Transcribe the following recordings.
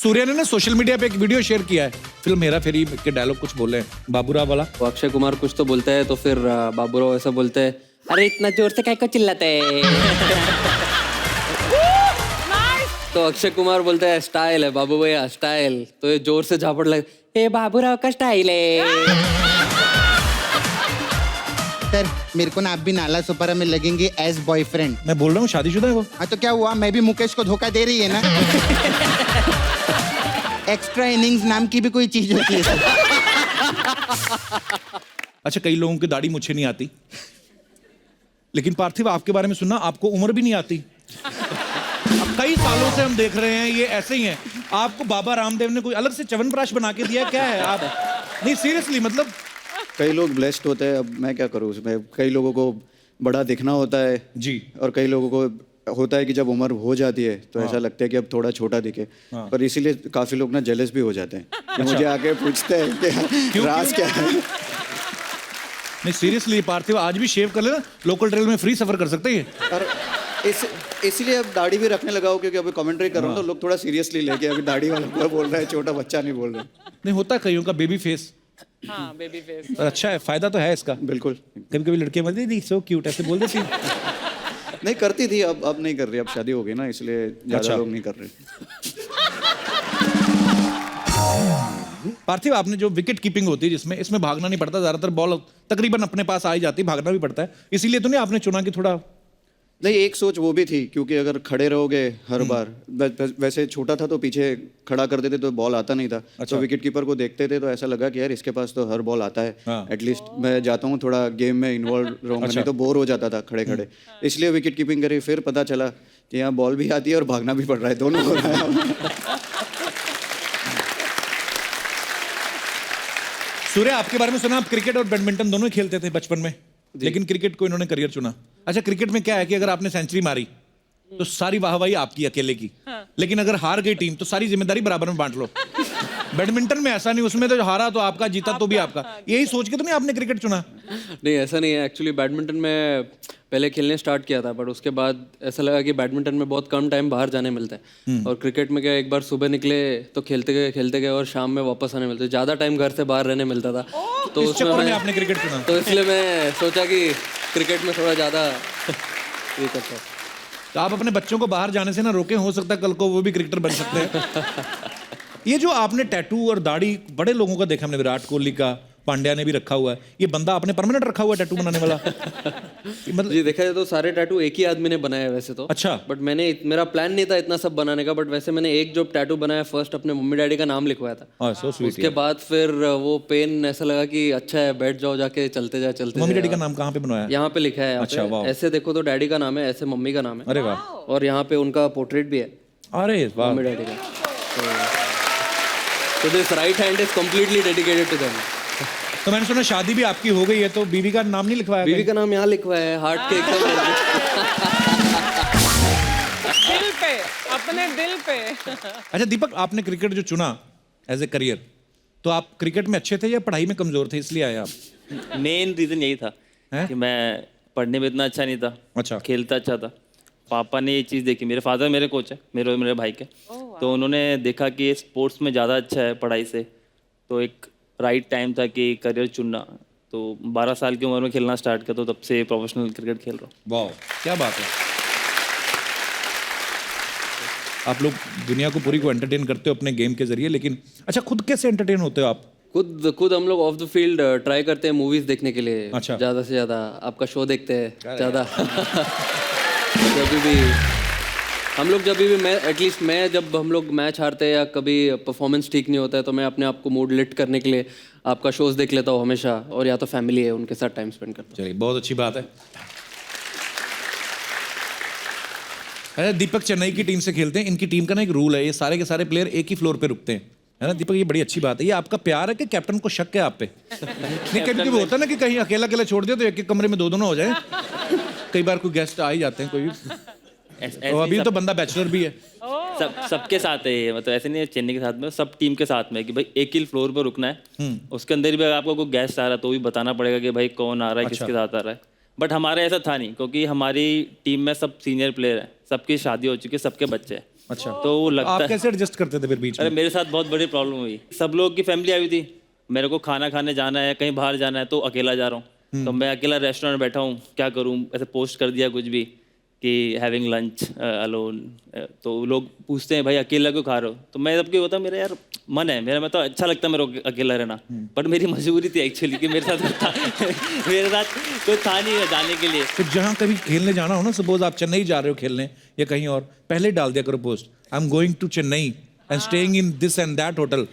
सूर्या ने ना social media पे एक वीडियो शेयर किया है फिल्म हेरा फेरी के डायलॉग कुछ बोले हैं बाबूराव वाला। तो अक्षय कुमार कुछ तो बोलता है तो फिर बाबूराव ऐसा बोलते हैं, अरे इतना जोर से क्या को चिल्लाते है। तो अक्षय कुमार बोलता है स्टाइल है बाबू भैया स्टाइल। तो ये जोर से झापड़ लगे, ये बाबूराव का स्टाइल है। सर मेरे को ना आप भी नाला सुपारा में लगेंगे एज बॉयफ्रेंड। मैं बोल रहा हूँ शादीशुदा है वो। हाँ तो क्या हुआ, मैं भी मुकेश को धोखा दे रही है ना। एक्स्ट्रा इनिंग्स नाम की भी कोई चीज होती है सर। अच्छा कई लोगों की दाढ़ी मुझे नहीं आती, लेकिन पार्थिव आपके बारे में सुनना आपको उम्र भी नहीं आती। अब कई सालों से हम देख रहे हैं ये ऐसे ही है। आपको बाबा रामदेव ने कोई अलग से च्यवनप्राश बना के दिया क्या है आप? नहीं सीरियसली मतलब कई लोग ब्लेस्ड होते हैं, अब मैं क्या करूँ उसमें। कई लोगों को बड़ा दिखना होता है जी, और कई लोगों को होता है कि जब उम्र हो जाती है तो ऐसा लगता है कि अब थोड़ा छोटा दिखे। पर इसीलिए काफी लोग ना जेलस भी हो जाते हैं कि मुझे आके पूछते हैं कि राज क्या है। नहीं सीरियसली पार्थिव आज भी शेव कर लेना, लोकल ट्रेन में फ्री सफर कर सकते हैं। और इसीलिए अब दाढ़ी भी रखने लगा हूँ क्योंकि अभी कमेंट्री कर रहा हूँ तो लोग थोड़ा सीरियसली लेके अभी दाढ़ी वाला पूरा बोल रहा है, छोटा बच्चा नहीं बोल रहा। नहीं होता है कईयों का बेबी फेस। हाँ बेबी फेस। और अच्छा है, फायदा तो है इसका। बिल्कुल। कभी कभी लड़कियां बोलती थी सो क्यूट ऐसे बोल देती। नहीं करती थी, अब नहीं कर रही, अब शादी हो गई ना इसलिए ज्यादा लोग नहीं कर रहे। पार्थिव आपने जो विकेट कीपिंग होती है जिसमें इसमें भागना नहीं पड़ता, ज्यादातर बॉल तकरीबन अपने पास आ ही जाती, भागना भी पड़ता है, इसीलिए तो नहीं आपने चुना कि थोड़ा। नहीं एक सोच वो भी थी क्योंकि अगर खड़े रहोगे हर बार, वैसे छोटा था तो पीछे खड़ा कर देते तो बॉल आता नहीं था। तो विकेट कीपर को देखते थे तो ऐसा लगा कि यार इसके पास तो हर बॉल आता है, एटलीस्ट मैं जाता हूँ थोड़ा गेम में इन्वॉल्व रहूंगा। नहीं तो बोर हो जाता था खड़े खड़े, इसलिए विकेट कीपिंग करी। फिर पता चला कि यहाँ बॉल भी आती है और भागना भी पड़ रहा है, दोनों हो रहा है। सूर्य आपके बारे में सुना, आप क्रिकेट और बैडमिंटन दोनों ही खेलते थे बचपन में, लेकिन क्रिकेट को इन्होंने करियर चुना। अच्छा क्रिकेट में क्या है कि अगर आपने सेंचुरी मारी तो सारी वाहवाही आपकी अकेले की, लेकिन अगर हार गई टीम तो सारी जिम्मेदारी बराबर में बांट लो। बैडमिंटन में ऐसा नहीं, उसमें तो हारा तो आपका, जीता तो भी आपका। यही सोच के तो नहीं आपने क्रिकेट चुना? नहीं ऐसा नहीं है, एक्चुअली बैडमिंटन में पहले खेलने स्टार्ट किया था, बट उसके बाद ऐसा लगा कि बैडमिंटन में बहुत कम टाइम बाहर जाने मिलता है, और क्रिकेट में क्या एक बार सुबह निकले तो खेलते गए और शाम में वापस आने मिलते, ज़्यादा टाइम घर से बाहर रहने मिलता था। तो इस चक्कर में आपने क्रिकेट चुना? तो इसलिए मैं सोचा कि क्रिकेट में थोड़ा ज़्यादा ये करता हूँ। तो आप अपने बच्चों को बाहर जाने से ना रोके, हो सकता है कल को वो भी क्रिकेटर बन सकते हैं। ये जो आपने टैटू और दाढ़ी बड़े लोगों का देखा हमने, विराट कोहली का, पांड्या ने भी रखा हुआ है, ये बंदा आपने परमानेंट रखा हुआ है टैटू बनाने वाला? मतलब जी देखा जाए तो सारे टैटू एक ही आदमी ने बनाया है वैसे तो। अच्छा। बट मेरा प्लान नहीं था इतना सब बनाने का, बट वैसे मैंने एक जो टैटू बनाया फर्स्ट अपने मम्मी डैडी का नाम लिखवाया था। So sweet. उसके बाद फिर वो पेन ऐसा लगा कि अच्छा है बैठ जाओ जाके, चलते जा। मम्मी डैडी का नाम कहाँ पे बनवाया? यहाँ पे लिखा है। अच्छा, वाह। ऐसे देखो तो डैडी का नाम है, ऐसे मम्मी का नाम है। अरे वाह। और यहाँ पे उनका पोर्ट्रेट भी है। अरे वाह। मम्मी डैडी का। तो this right hand is completely dedicated to them. तो मैंने सुना शादी भी आपकी हो गई है, तो बीवी का नाम नहीं लिखवाया? बीवी का नाम यहाँ लिखवाया है हार्ट के एकदम। दिल पे, अपने दिल पे। अच्छा दीपक, आपने क्रिकेट जो चुना एज ए करियर, तो आप क्रिकेट में अच्छे थे या पढ़ाई में कमजोर थे इसलिए आए आप? मेन रीजन यही था कि मैं पढ़ने में इतना अच्छा नहीं था। अच्छा। खेलता अच्छा था। पापा ने ये चीज़ देखी, मेरे फादर मेरे कोच है, मेरे भाई के, तो उन्होंने देखा कि ये स्पोर्ट्स में ज़्यादा अच्छा है पढ़ाई से, तो एक राइट टाइम था कि करियर चुनना। तो 12 साल की उम्र में खेलना स्टार्ट किया, तो तब से प्रोफेशनल क्रिकेट खेल रहा हूँ। वाह क्या बात है। आप लोग दुनिया को पूरी को एंटरटेन करते हो अपने गेम के जरिए, लेकिन अच्छा खुद कैसे एंटरटेन होते हो आप? खुद हम लोग ऑफ द फील्ड ट्राई करते हैं मूवीज देखने के लिए। अच्छा। ज़्यादा से ज़्यादा आपका शो देखते हैं ज़्यादा। जब भी एटलीस्ट मैं जब हम लोग मैच हारते हैं या कभी परफॉर्मेंस ठीक नहीं होता है तो मैं अपने आप को मूड लिफ्ट करने के लिए आपका शोज देख लेता हूँ हमेशा, और या तो फैमिली है उनके साथ टाइम स्पेंड करता हूँ। चलिए बहुत अच्छी बात है। अरे दीपक चेन्नई की टीम से खेलते हैं, इनकी टीम का ना एक रूल है, ये सारे के सारे प्लेयर एक ही फ्लोर पे रुकते हैं, है ना दीपक? ये बड़ी अच्छी बात है। ये आपका प्यार है कि कैप्टन को शक है आप पे? नहीं कभी कभी होता है ना कि कहीं अकेला छोड़ दिया तो एक एक कमरे में दो दोनों हो जाए। कई बार कोई गेस्ट आ ही जाते हैं कोई भी। और अभी तो बंदा बैचलर भी है। सबके साथ है ये, मतलब ऐसे नहीं है चेन्नई के साथ में, सब टीम के साथ में कि भाई एक ही फ्लोर पर रुकना है। उसके अंदर भी अगर आपको कोई गेस्ट आ रहा है तो भी बताना पड़ेगा कि भाई कौन आ रहा है, किसके साथ आ रहा है। बट हमारे ऐसा था नहीं, क्योंकि हमारी टीम में सब सीनियर प्लेयर हैं, सबकी शादी हो चुकी है, सबके बच्चे हैं, अच्छा, तो वो आप लगता है। कैसे एडजस्ट करते थे फिर बीच अरे में? मेरे साथ बहुत बड़ी प्रॉब्लम हुई। सब लोग की फैमिली आई हुई थी, मेरे को खाना खाने जाना है, कहीं बाहर जाना है, तो अकेला जा रहा हूँ। तो मैं अकेला रेस्टोरेंट में बैठा हूँ, क्या करूँ, ऐसे पोस्ट कर दिया कुछ भी कि हैविंग लंच अलोन। तो लोग पूछते हैं भाई अकेला क्यों खा रहे हो, तो मैं सबको होता मेरा यार मन है मेरा, मैं तो अच्छा लगता है मेरे को अकेला रहना, बट मेरी मजबूरी थी एक्चुअली कि मेरे साथ था मेरे साथ कोई था नहीं जाने के लिए। तो जहाँ कभी खेलने जाना हो ना, सपोज आप चेन्नई जा रहे हो खेलने या कहीं और, पहले डाल दिया करो post, I am going to Chennai and staying in this and that hotel.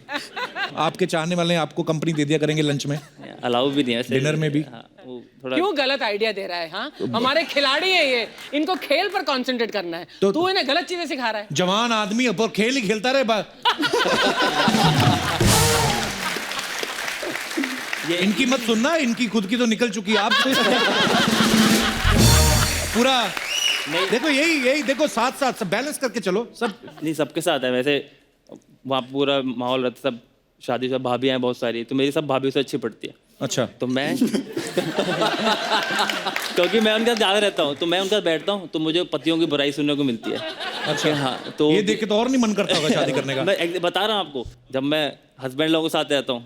आपके चाहने वाले आपको कंपनी दे दिया करेंगे लंच में, अलाउ भी नहीं है ऐसे। डिनर में भी। हाँ, वो थोड़ा क्यों गलत आइडिया दे रहा है? हाँ, हमारे खिलाड़ी है ये, इनको खेल पर कंसंट्रेट करना है, तो- तू इन्हें गलत चीजें सिखा रहा है। जवान आदमी ऊपर खेल ही खेलता रहे ये इनकी मत सुनना, इनकी खुद की तो निकल चुकी है, आप पूरा नहीं। देखो यही देखो, साथ साथ सब बैलेंस करके चलो सब। नहीं सबके साथ है वैसे, वहाँ पूरा माहौल रहता, सब शादी सब भाभियाँ हैं बहुत सारी, तो मेरी सब भाभी से अच्छी पड़ती है। अच्छा, तो मैं क्योंकि मैं उनके साथ ज़्यादा रहता हूँ, तो मैं उनके साथ बैठता हूँ तो मुझे पतियों की बुराई सुनने को मिलती है। अच्छा, हाँ, तो ये देख के तो और नहीं मन करता होगा शादी करने का। मैं बता रहा हूँ आपको, जब मैं हस्बैंड लोगों के साथ रहता हूँ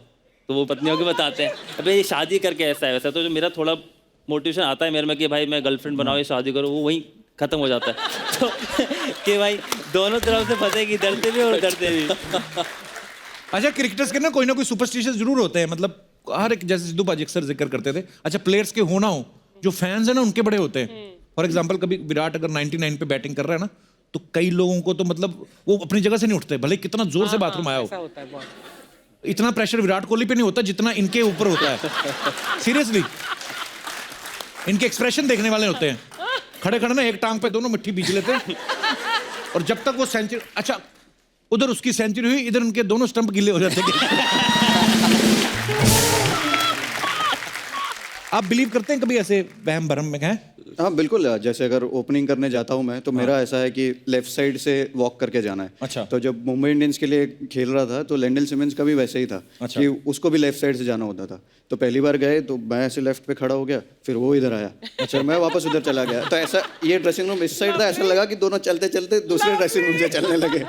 तो वो पत्नियों को बताते हैं अबे ये शादी करके ऐसा है वैसा, तो जो मेरा थोड़ा मोटिवेशन आता है मेरे में कि भाई मैं गर्लफ्रेंड बनाओ या शादी करो, वो वहीं खत्म हो जाता है तो कि भाई दोनों तरफ से फंसेगी, डरते भी और डरते भी। अच्छा, क्रिकेटर्स के ना कोई सुपरस्टिशियस जरूर होते हैं, मतलब हर एक, जैसे सिद्धू पाजी अक्सर जिक्र करते थे। अच्छा, प्लेयर्स के हो ना हो, जो फैंस है ना उनके बड़े होते हैं। फॉर एग्जांपल कभी विराट अगर 99 पे बैटिंग कर रहा है ना, तो कई लोगों को तो मतलब वो अपनी जगह से नहीं उठते, भले कितना जोर से बाथरूम आया ऐसा हो। होता है बहुत। इतना प्रेशर विराट कोहली पे नहीं होता जितना इनके ऊपर होता है। सीरियसली, इनके एक्सप्रेशन देखने वाले होते हैं। खड़े खड़े ना एक टांग पे दोनों मिट्टी बीच लेते हैं, और जब तक वो सेंचुरी, अच्छा उधर उसकी सेंचुरी हुई, इधर उनके दोनों स्टंप गिले हो जाते हैं। आप बिलीव करते हैं कभी ऐसे वहम भरम में हैं? हाँ बिल्कुल, जैसे अगर ओपनिंग करने जाता हूँ मैं, तो मेरा ऐसा है कि लेफ्ट साइड से वॉक करके जाना है। अच्छा। तो जब मुंबई इंडियंस के लिए खेल रहा था तो लेंडल सिमंस का भी वैसे ही था। अच्छा। कि उसको भी लेफ्ट साइड से जाना होता था। तो पहली बार गए तो मैं ऐसे लेफ्ट पे खड़ा हो गया, फिर वो इधर आया, अच्छा मैं वापस उधर चला गया। तो ऐसा, ये ड्रेसिंग रूम इस साइड था, ऐसा लगा कि दोनों चलते चलते दूसरे ड्रेसिंग रूम से चलने लगे।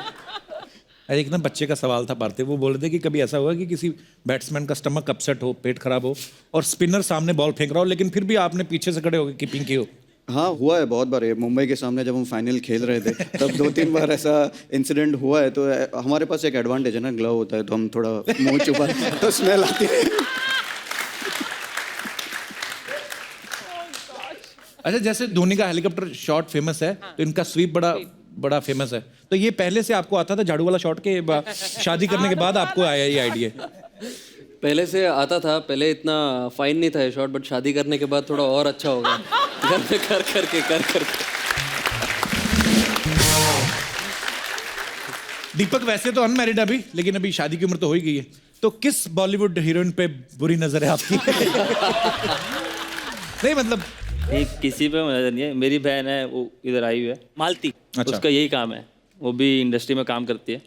एक ना बच्चे का सवाल था पार्थिव, वो बोल रहे थे कि कभी ऐसा हुआ कि किसी बैट्समैन का स्टमक अपसेट हो, पेट खराब हो, और स्पिनर सामने बॉल फेंक रहा हो, लेकिन फिर भी आपने पीछे से खड़े होकर कीपिंग की हो? हाँ हुआ है बहुत बार। ये मुंबई के सामने जब हम फाइनल खेल रहे थे तब 2-3 बार ऐसा इंसिडेंट हुआ है। तो हमारे पास एक एडवांटेज है ना, ग्लव होता है, तो हम थोड़ा मुंह छुपा तो स्मेल आती है। अच्छा, जैसे धोनी का हेलीकॉप्टर शॉट फेमस है, तो इनका स्वीप बड़ा फेमस है। तो ये पहले से आपको आता था झाड़ू वाला शॉट के शादी करने के बाद आपको आया ये आइडिया? पहले से आता था, पहले इतना फाइन नहीं था ये शॉट, बट शादी करने के बाद थोड़ा और अच्छा हो गया। घर में कर करके दीपक वैसे तो अनमैरिड अभी, लेकिन अभी शादी की उम्र तो हो ही गई है। तो किस बॉलीवुड हीरोइन पे बुरी नजर है आपकी? नहीं मतलब ये किसी पे नजर नहीं है। मेरी बहन है, वो इधर आई हुई है, मालती। अच्छा। उसका यही काम है, वो भी इंडस्ट्री में काम करती है।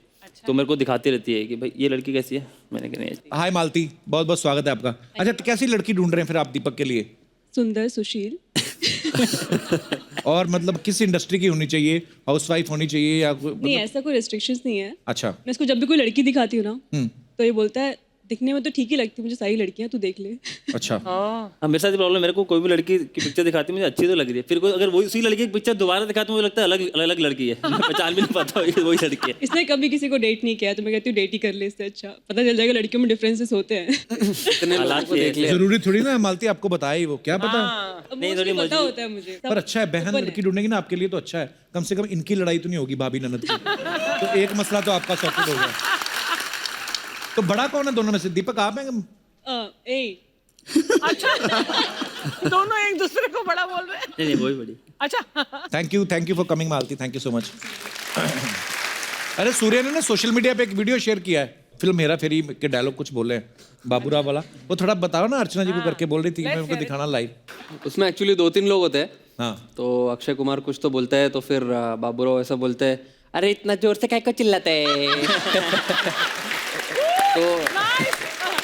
तो मेरे को दिखाती रहती है कि भाई ये लड़की कैसी है, मैंने कहा नहीं। हाय मालती, बहुत बहुत स्वागत है आपका। अच्छा, तो कैसी लड़की ढूंढ रहे हैं फिर आप दीपक के लिए? सुंदर, सुशील। और मतलब किस इंडस्ट्री की होनी चाहिए? हाउसवाइफ होनी चाहिए या नहीं, ऐसा कोई रेस्ट्रिक्शंस नहीं है। अच्छा। मैं इसको जब भी कोई लड़की दिखाती हूँ ना, तो ये बोलता है दिखने में तो ठीक ही लगती है मुझे, सारी लड़कियां तू देख ले। अच्छा, हाँ, मेरे साथ प्रॉब्लम, मेरे को कोई भी लड़की की पिक्चर दिखाती है मुझे अच्छी तो लग रही है, फिर कोई अगर वही उसी लड़की की पिक्चर दोबारा दिखाती है मुझे लगता है अलग अलग लड़की है। मैं पहचान भी नहीं पाता वही लड़की है। इसने कभी किसी को डेट नहीं किया, तो मैं कहती हूँ डेट ही कर ले, इससे अच्छा पता चल जाएगा लड़कियों में डिफरेंसेस होते हैं। इतने लोगों को देख लिया। जरूरी थोड़ी ना मालती आपको बताए ही, वो क्या पता। नहीं, थोड़ी पता होता है मुझे। पर अच्छा है, बहन लड़की ढूंढेगी ना आपके लिए तो अच्छा है, कम से कम इनकी लड़ाई तो नहीं होगी भाभी ननद की। तो एक मसला तो आपका सॉर्टेड हो गया। तो बड़ा कौन है दोनों में से, दीपक आप हैं? अच्छा, दोनों एक दूसरे को बड़ा बोल रहे हैं। नहीं वही बड़ी। अच्छा, thank you for coming Malti, thank you so much. अरे सूर्य ने ना सोशल मीडिया पे एक वीडियो शेयर किया है, फिल्म हेरा फेरी के डायलॉग कुछ बोले हैं बाबूराव वाला, वो थोड़ा बताओ ना। अर्चना जी को करके बोल रही थी, मैं उनको दिखाना लाइव। उसमें एक्चुअली 2-3 लोग होते हैं। हाँ, तो अक्षय कुमार कुछ तो बोलता है, तो फिर बाबूराव ऐसा बोलते हैं, अरे इतना जोर से काय को चिल्लाते है।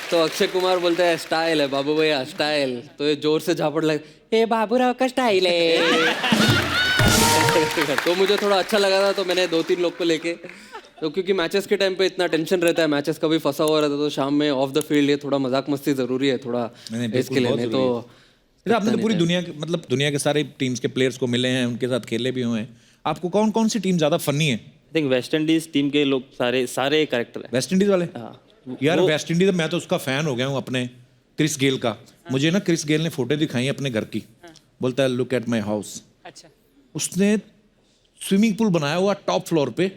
तो अक्षय कुमार बोलता है स्टाइल है बाबू भैया, स्टाइल। तो ये जोर से झापड़ लगे, ए बाबूराव का स्टाइल है। तो मुझे थोड़ा अच्छा लगा था, तो मैंने 2-3 लोग को लेके, तो क्योंकि मैचेस के टाइम पे इतना टेंशन रहता है, मैचेस कभी फंसा हुआ रहता है, तो शाम में ऑफ द फील्ड ये थोड़ा मजाक मस्ती जरूरी है थोड़ा इसके लिए, नहीं तो अरे आपने तो पूरी दुनिया के मतलब दुनिया के सारे टीम्स के प्लेयर्स को मिले हैं, उनके साथ खेले भी हुए हैं। आपको कौन कौन सी टीम ज्यादा फनी है? I think West Indies team के लोग सारे कैरेक्टर है। वेस्ट इंडीज वाले? हाँ यार वेस्ट इंडीज मैं तो उसका फैन हो गया हूँ अपने क्रिस गेल का। मुझे ना क्रिस गेल ने फोटो दिखाई अपने घर की, बोलता है लुक एट माई हाउस। अच्छा, उसने स्विमिंग पूल बनाया हुआ टॉप फ्लोर पे,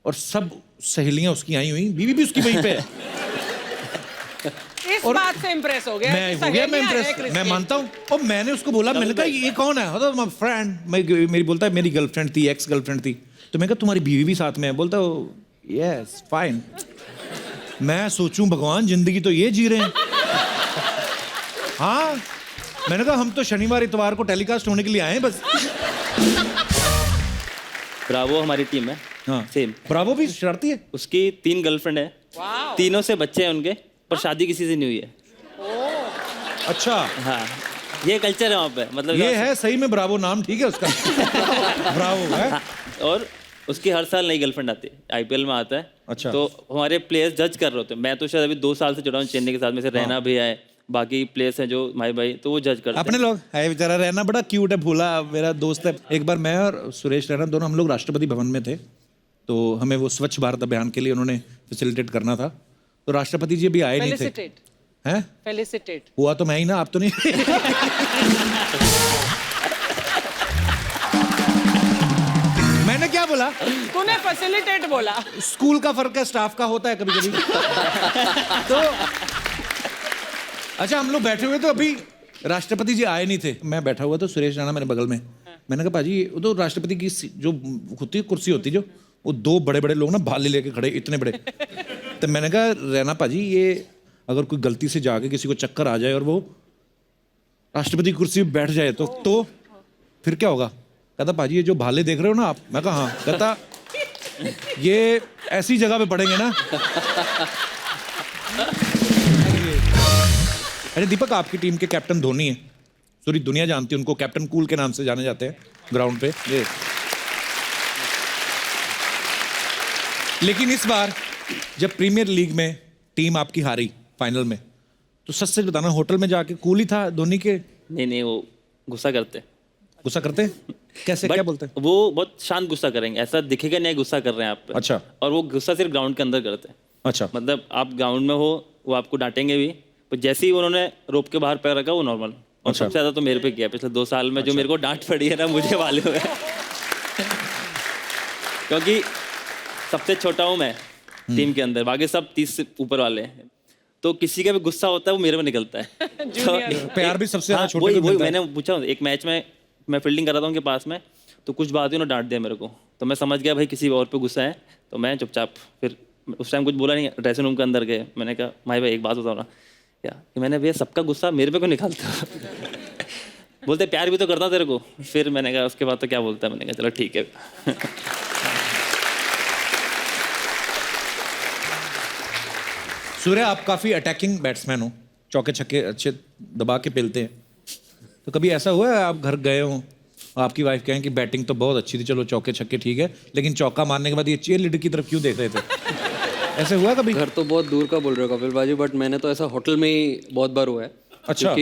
और सब सहेलियां उसकी आई हुई, बीवी भी उसकी वहीं पे है। इस बात से इम्प्रेस हो गया मैं कि हो गया, मैं सहेलियां हैं इम्प्रेस, क्रिस मैं गेल। मानता हूँ। और मैंने उसको बोला, मैंने कहा ये कौन है? तो माय फ्रेंड, मेरी बोलता है मेरी गर्लफ्रेंड थी, एक्स गर्लफ्रेंड थी। तो मैं कहा तुम्हारी बीवी भी साथ में है? बोलता यस फाइन। मैं सोचूं भगवान जिंदगी तो ये जी रहे हैं। हाँ, मैंने कहा हम तो शनिवार इतवार को टेलीकास्ट होने के लिए आए हैं बस। ब्रावो हमारी टीम है। हाँ सेम। ब्रावो भी शरारती है। उसकी 3 गर्लफ्रेंड है, तीनों से बच्चे हैं उनके, पर शादी किसी से नहीं हुई है। अच्छा, हाँ, ये कल्चर है वहाँ पे, मतलब ये है सही में ब्रावो नाम, ठीक है उसका। ब्रावो है। हाँ, और उसकी हर साल नई गर्लफ्रेंड आती है, आईपीएल में आता है। अच्छा। तो हमारे प्लेयर्स जज कर रहे होते हैं। मैं तो शायद अभी 2 साल से जुड़ा हूँ चेन्नई के साथ, में से रहना भी है, बाकी प्लेयर्स हैं जो भाई, तो वो जज करते अपने लोग है बेचारा, रहना बड़ा क्यूट है, भूला मेरा दोस्त है। एक बार मैं और सुरेश रैना दोनों हम लोग राष्ट्रपति भवन में थे, तो हमें वो स्वच्छ भारत अभियान के लिए उन्होंने फैसिलिटेट करना था। तो राष्ट्रपति जी भी आए नहीं थे। फेलिसिटेट, हैं? फेलिसिटेट। हुआ तो मैं ही ना, आप तो नहीं। मैंने क्या बोला? तूने फैसिलिटेट बोला। स्कूल का फर्क है, स्टाफ का होता है कभी कभी। तो अच्छा, हम लोग बैठे हुए तो अभी राष्ट्रपति जी आए नहीं थे। मैं बैठा हुआ तो सुरेश राणा मेरे बगल में। मैंने कहा पाजी वो तो राष्ट्रपति की जो होती है कुर्सी होती जो, वो 2 बड़े बड़े लोग ना भाले लेके खड़े, इतने बड़े। तो मैंने कहा रैना पाजी ये अगर कोई गलती से जाके किसी को चक्कर आ जाए और वो राष्ट्रपति की कुर्सी पे बैठ जाए तो फिर क्या होगा? कहता पाजी ये जो भाले देख रहे हो ना आप। मैं कहा हाँ। कहता ये ऐसी जगह पे पड़ेंगे ना। अरे दीपक, आपकी टीम के कैप्टन धोनी है, पूरी दुनिया जानती है उनको, कैप्टन कूल के नाम से जाने जाते हैं ग्राउंड पे। ये लेकिन इस बार जब प्रीमियर लीग में टीम आपकी हारी फाइनल में, तो सच सच बताना होटल में जाके कूल ही था धोनी के? नहीं, वो गुस्सा करते। गुस्सा करते? कैसे, क्या बोलते हैं? वो बहुत शांत गुस्सा करेंगे, ऐसा दिखेगा नहीं गुस्सा कर रहे हैं आप पे। अच्छा। और वो गुस्सा सिर्फ ग्राउंड के अंदर करते हैं। अच्छा, मतलब आप ग्राउंड में हो, वो आपको डांटेंगे भी, पर जैसे ही उन्होंने रोप के बाहर पैर रखा वो नॉर्मल। और सबसे ज्यादा तो मेरे पे किया पिछले 2 साल में। जो मेरे को डांट पड़ी है ना, मुझे वाले हुए। क्योंकि सबसे छोटा हूँ मैं टीम के अंदर, बाकी सब 30 से ऊपर वाले हैं, तो किसी का भी गुस्सा होता है वो मेरे में निकलता है। तो प्यार भी सबसे हाँ, ज्यादा छोटे को वही मिलता है। मैंने पूछा, एक मैच में मैं फील्डिंग कर रहा था उनके पास में, तो कुछ बात ही उन्होंने डांट दिया मेरे को, तो मैं समझ गया भाई किसी और पे गुस्सा है। तो मैं चुपचाप, फिर उस टाइम कुछ बोला नहीं, ड्रेसिंग रूम के अंदर गए। मैंने कहा भाई एक बात बताओ ना, क्या कि मैंने भैया सबका गुस्सा मेरे पे क्यों निकालता? बोलते प्यार भी तो करता तेरे को। फिर मैंने कहा उसके बाद तो क्या बोलता है, मैंने कहा चलो ठीक है। सूर्य, आप काफी अटैकिंग बैट्समैन हो, चौके छक्के अच्छे दबा के पेलते हैं। तो कभी ऐसा हुआ है आप घर गए हो, आपकी वाइफ कहें कि बैटिंग तो बहुत अच्छी थी, चलो चौके छक्के ठीक है, लेकिन चौका मारने के बाद ये चीयर लीडर की तरफ क्यों देख रहे थे? ऐसे हुआ कभी? घर तो बहुत दूर का बोल रहे हो कपिल बाजी, बट मैंने तो ऐसा होटल में ही बहुत बार हुआ है। अच्छा।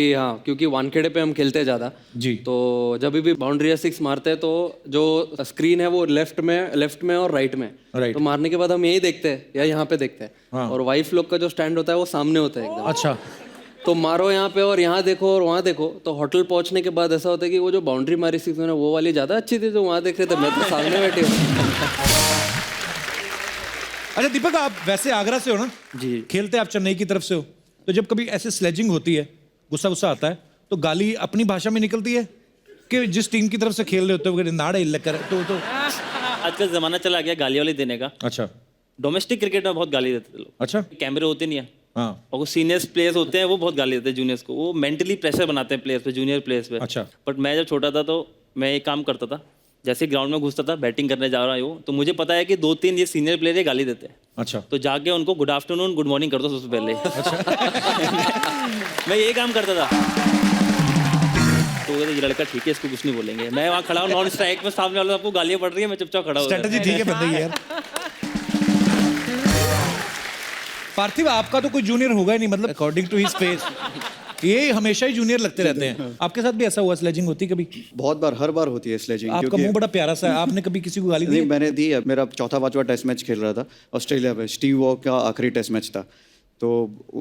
क्योंकि वानखेड़े पे हम खेलते हैं ज़्यादा जी। तो जब भी बाउंड्री या 6 मारते हैं तो जो स्क्रीन है वो लेफ्ट में और राइट में। राइट। तो मारने के बाद हम यही देखते हैं या यहाँ पे देखते हैं। हाँ। और वाइफ लोग का जो स्टैंड होता है वो सामने होता है एकदम। अच्छा। तो मारो यहाँ पे और यहाँ देखो और वहाँ देखो। तो होटल पहुँचने के बाद ऐसा होता है कि वो जो बाउंड्री मारी 6 मैंने वो वाली ज़्यादा अच्छी थी, जो वहाँ देख रहे थे, मैं तो सामने बैठी हूँ। अच्छा दीपक, आप वैसे आगरा से हो ना? जी। खेलते आप चेन्नई की तरफ से हो, तो जब कभी ऐसे स्लेजिंग होती है, गुस्सा आता है, तो गाली अपनी भाषा में निकलती है कि जिस टीम की तरफ से खेल रहे होते हो नाड़े कर तो आजकल जमाना चला गया गाली वाली देने का। अच्छा। डोमेस्टिक क्रिकेट में बहुत गाली देते थे लोग। अच्छा। कैमरे होते नहीं है, हाँ। और वो सीनियर्स प्लेयर्स होते हैं वो बहुत गाली देते हैं जूनियर्स को, वो मेंटली प्रेशर बनाते हैं प्लेयर्स पे, जूनियर प्लेयर्स पे। अच्छा। बट मैं जब छोटा था तो मैं एक काम करता था, जैसे ग्राउंड में घुसता था, बैटिंग करने जा रहा हूँ, तो मुझे पता है कि 2-3 ये सीनियर प्लेयर ये गाली देते हैं। अच्छा। तो जाके उनको गुड आफ्टरनून गुड मॉर्निंग कर दो सबसे पहले। मैं ये काम करता था। तो हो गया था, ये लड़का ठीक है, इसको कुछ नहीं बोलेंगे। मैं वहाँ खड़ा हूँ नॉन स्ट्राइक में, सामने वाले आपको गालियाँ पड़ रही है, मैं चुपचाप खड़ा हूँ। स्ट्रेटजी ठीक है बंदे की यार। पार्थिव, आपका तो कोई जूनियर होगा ही नहीं, मतलब अकॉर्डिंग टू हिज फेस ये हमेशा ही जूनियर लगते रहते हैं। आपके साथ भी ऐसा हुआ, स्लेजिंग होती कभी? बहुत बार, हर बार होती है स्लेजिंग। आपका मुंह बड़ा प्यारा सा है, आपने कभी किसी को गाली दी? नहीं, मैंने दी है। मेरा चौथा पांचवा टेस्ट मैच खेल रहा था ऑस्ट्रेलिया में, स्टीव वॉ का आखिरी टेस्ट मैच था, तो